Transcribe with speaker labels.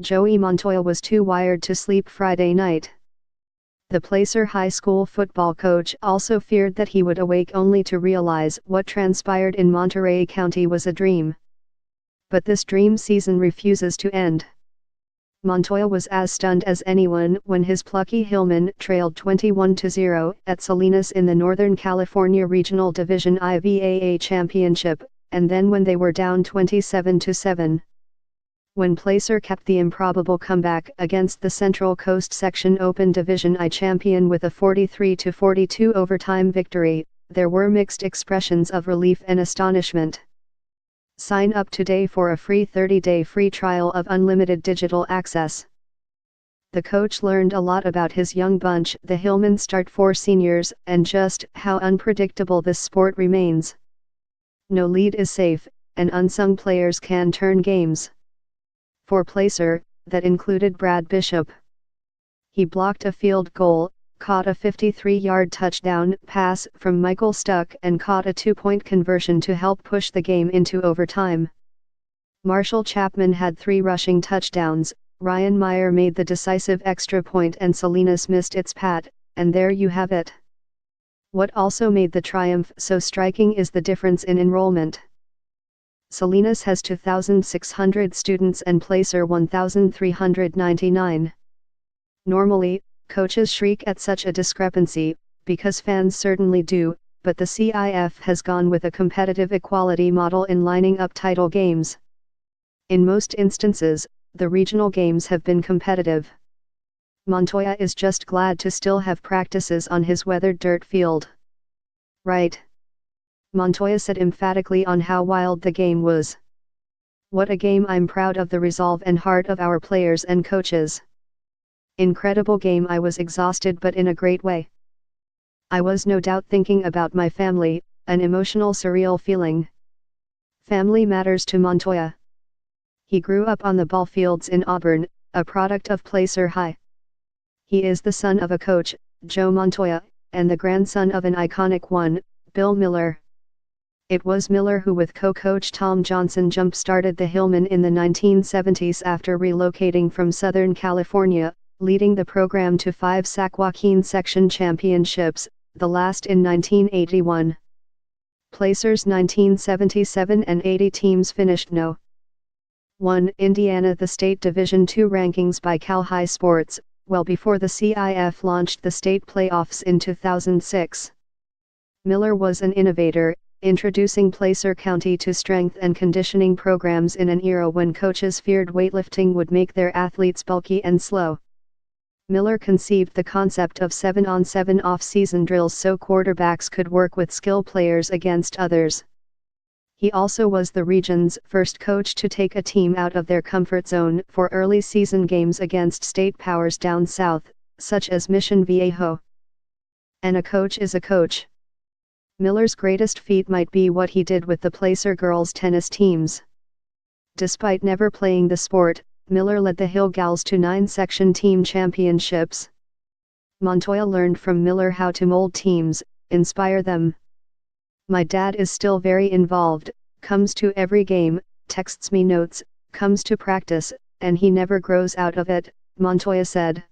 Speaker 1: Joey Montoya was too wired to sleep Friday night. The Placer High School football coach also feared that he would awake only to realize what transpired in Monterey County was a dream. But this dream season refuses to end. Montoya was as stunned as anyone when his plucky Hillmen trailed 21-0 at Salinas in the Northern California Regional Division IVAA Championship, and then when they were down 27-7. When Placer kept the improbable comeback against the Central Coast Section Open Division I champion with a 43-42 overtime victory, there were mixed expressions of relief and astonishment. Sign up today for a free 30-day free trial of unlimited digital access. The coach learned a lot about his young bunch, the Hillman Start 4 seniors, and just how unpredictable this sport remains. No lead is safe, and unsung players can turn games. For Placer, that included Brad Bishop. He blocked a field goal, caught a 53-yard touchdown pass from Michael Stuck and caught a 2-point conversion to help push the game into overtime. Marshall Chapman had 3 rushing touchdowns, Ryan Meyer made the decisive extra point and Salinas missed its pat, and there you have it. What also made the triumph so striking is the difference in enrollment. Salinas has 2,600 students and Placer 1,399. Normally, coaches shriek at such a discrepancy, because fans certainly do, but the CIF has gone with a competitive equality model in lining up title games. In most instances, the regional games have been competitive. Montoya is just glad to still have practices on his weathered dirt field. Right. Montoya said emphatically on how wild the game was. What a game! I'm proud of the resolve and heart of our players and coaches. Incredible game. I was exhausted but in a great way. I was no doubt thinking about my family, an emotional surreal feeling. Family matters to Montoya. He grew up on the ball fields in Auburn, a product of Placer High. He is the son of a coach, Joe Montoya, and the grandson of an iconic one, Bill Miller. It was Miller who with co-coach Tom Johnson jump-started the Hillmen in the 1970s after relocating from Southern California, leading the program to 5 Sac Joaquin section championships, the last in 1981. Placer's 1977 and 80 teams finished No. 1 Indiana. The state Division II rankings by Cal High Sports, well before the CIF launched the state playoffs in 2006. Miller was an innovator, introducing Placer County to strength and conditioning programs in an era when coaches feared weightlifting would make their athletes bulky and slow. Miller conceived the concept of 7-on-7 off-season drills so quarterbacks could work with skill players against others. He also was the region's first coach to take a team out of their comfort zone for early season games against state powers down south, such as Mission Viejo. And a coach is a coach. Miller's greatest feat might be what he did with the Placer girls tennis teams. Despite never playing the sport, Miller led the Hill Gals to 9 section team championships. Montoya learned from Miller how to mold teams, inspire them. My dad is still very involved, comes to every game, texts me notes, comes to practice, and he never grows out of it, Montoya said.